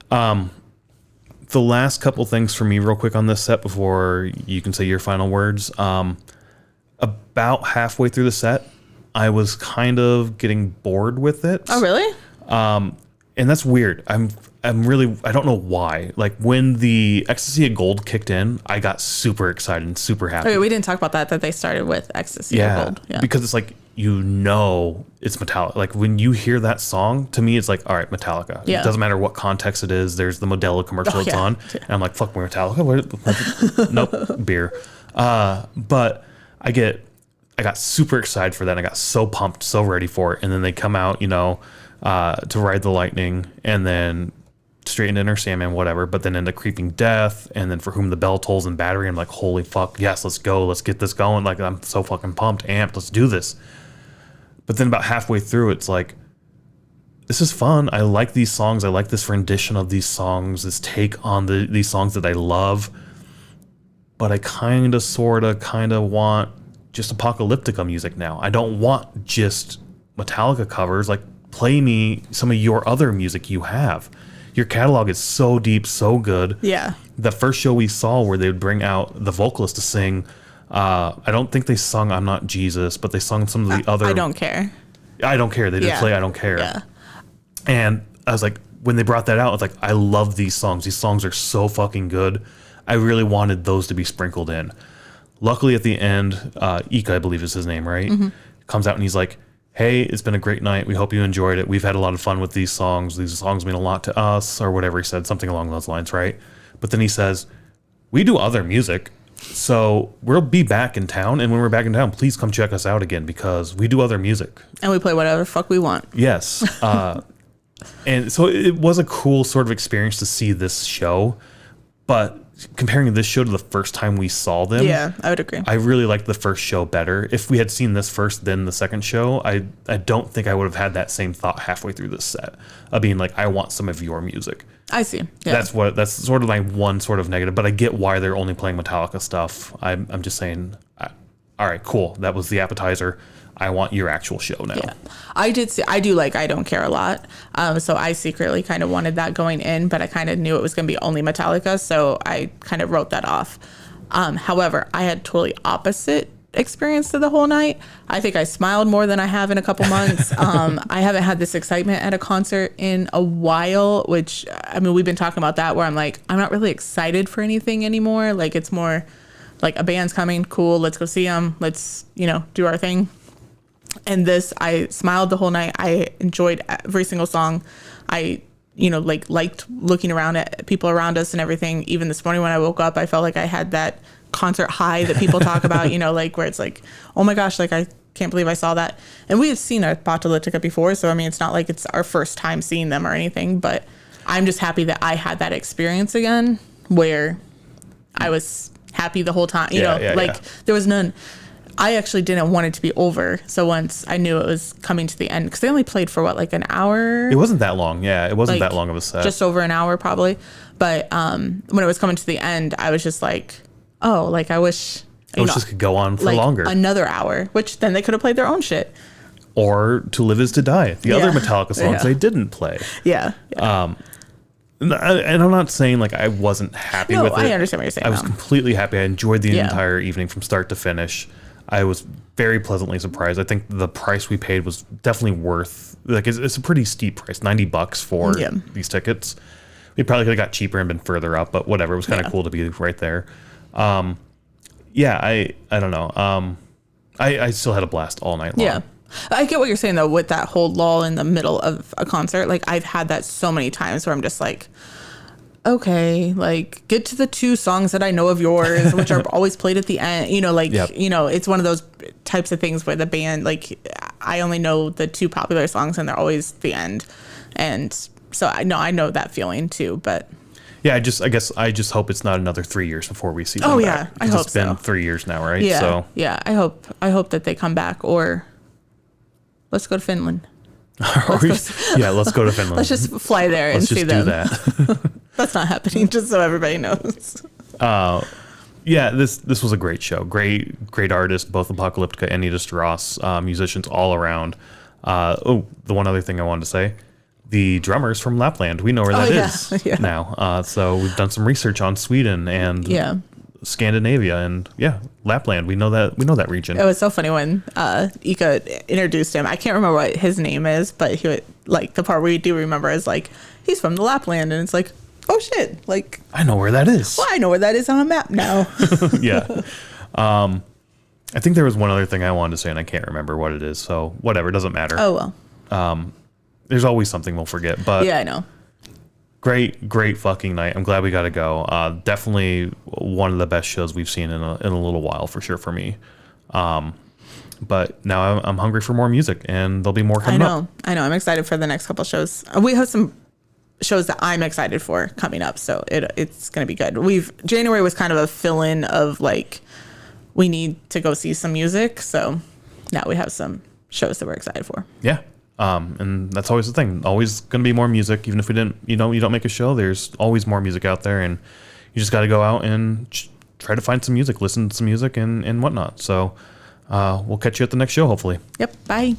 S1: the last couple things for me real quick on this set before you can say your final words. About halfway through the set, I was kind of getting bored with it.
S2: Oh, really?
S1: And that's weird. I don't know why. Like, when the Ecstasy of Gold kicked in, I got super excited and super happy.
S2: Okay, we didn't talk about that they started with Ecstasy of Gold. Yeah.
S1: Because it's like, it's Metallica. Like, when you hear that song, to me, it's like, all right, Metallica. Yeah. It doesn't matter what context it is. There's the Modelo commercial it's on. And I'm like, fuck, we're Metallica? Nope, beer. But I got super excited for that. And I got so pumped, so ready for it. And then they come out, to Ride the Lightning, and then straight into Inner Sandman, whatever, but then into Creeping Death, and then For Whom the Bell Tolls and Battery. I'm like, holy fuck, yes, let's go, let's get this going. Like, I'm so fucking pumped, amped, let's do this. But then about halfway through, it's like, this is fun. I like these songs. I like this rendition of these songs, this take on these songs that I love. But I kind of want just Apocalyptica music now. I don't want just Metallica covers. Like, play me some of your other music you have. Your catalog is so deep, so good. Yeah. The first show we saw where they would bring out the vocalist to sing, I don't think they sung I'm Not Jesus, but they sung some of the other...
S2: I Don't Care.
S1: I Don't Care. They did play I Don't Care. Yeah. And I was like, when they brought that out, I was like, I love these songs. These songs are so fucking good. I really wanted those to be sprinkled in. Luckily, at the end, Ika, I believe is his name, right? Mm-hmm. Comes out and he's like, hey, it's been a great night. We hope you enjoyed it. We've had a lot of fun with these songs. These songs mean a lot to us, or whatever he said, something along those lines, right? But then he says, we do other music, so we'll be back in town. And when we're back in town, please come check us out again because we do other music.
S2: And we play whatever the fuck we want.
S1: Yes. And so it was a cool sort of experience to see this show. But comparing this show to the first time we saw them,
S2: yeah, I would agree.
S1: I really liked the first show better. If we had seen this first, then the second show, I don't think I would have had that same thought halfway through this set of being like, I want some of your music.
S2: I see. Yeah.
S1: That's sort of my one sort of negative, but I get why they're only playing Metallica stuff. I'm just saying, all right, cool. That was the appetizer. I want your actual show now. Yeah,
S2: I do like I Don't Care a lot. So I secretly kind of wanted that going in, but I kind of knew it was going to be only Metallica, so I kind of wrote that off. However, I had totally opposite experience to the whole night. I think I smiled more than I have in a couple months. I haven't had this excitement at a concert in a while, which, I mean, we've been talking about that where I'm like, I'm not really excited for anything anymore. Like, it's more like a band's coming, cool, let's go see them. Let's, do our thing. And this, I smiled the whole night. I enjoyed every single song. I, liked looking around at people around us and everything. Even this morning when I woke up, I felt like I had that concert high that people talk about, where it's like, oh my gosh, like I can't believe I saw that. And we had seen Apocalyptica before, so I mean, it's not like it's our first time seeing them or anything, but I'm just happy that I had that experience again where I was happy the whole time. You know, there was none. I actually didn't want it to be over. So once I knew it was coming to the end, because they only played for what, like an hour?
S1: It wasn't that long. Yeah, it wasn't that long of a set.
S2: Just over an hour probably. But when it was coming to the end, I was just like, oh, like I wish
S1: this could go on for longer.
S2: Another hour, which then they could have played their own shit.
S1: Or To Live Is to Die, the other Metallica songs they didn't play.
S2: Yeah.
S1: And I'm not saying like I wasn't happy with it.
S2: I understand what you're saying.
S1: I was completely happy. I enjoyed the entire evening from start to finish. I was very pleasantly surprised. I think the price we paid was definitely worth, like it's a pretty steep price, $90 for these tickets. We probably could have got cheaper and been further up, but whatever. It was kind of cool to be right there. I don't know. I still had a blast all night long.
S2: Yeah. I get what you're saying though with that whole lull in the middle of a concert. Like I've had that so many times where I'm just like, okay, like get to the 2 songs that I know of yours, which are always played at the end. You know, like you know, it's one of those types of things where the band, like I only know the 2 popular songs and they're always the end. And so I know that feeling too, but
S1: yeah, I guess I just hope it's not another 3 years before we see them back.
S2: Yeah, I hope
S1: it's been 3 years now, right?
S2: Yeah,
S1: so
S2: I hope that they come back, or let's go to Finland.
S1: Let's go to Finland.
S2: Let's just fly there and see them.
S1: Let's just do that.
S2: That's not happening, just so everybody knows.
S1: This was a great show. Great artists, both Apocalyptica and Nita Strauss, musicians all around. The one other thing I wanted to say, the drummers from Lapland, we know where that is now. So we've done some research on Sweden and Scandinavia and Lapland. We know that region.
S2: It was so funny when Ika introduced him. I can't remember what his name is, but he would, like the part we do remember is like he's from the Lapland, and it's like, oh shit, like
S1: I know where that is.
S2: Well, I know where that is on a map now.
S1: Yeah. I think there was one other thing I wanted to say and I can't remember what it is. So whatever, it doesn't matter.
S2: Oh well.
S1: There's always something we'll forget, but
S2: yeah, I know.
S1: Great fucking night. I'm glad we got to go. Definitely one of the best shows we've seen in a little while for sure for me. But now I'm hungry for more music and there'll be more coming up.
S2: I know. I'm excited for the next couple shows. We have some shows that I'm excited for coming up, so it's going to be good. January was kind of a fill-in of like we need to go see some music, so now we have some shows that we're excited for.
S1: Yeah. And that's always the thing. Always going to be more music, even if we didn't, you don't make a show. There's always more music out there, and you just got to go out and try to find some music, listen to some music, and whatnot. So we'll catch you at the next show, hopefully.
S2: Yep. Bye.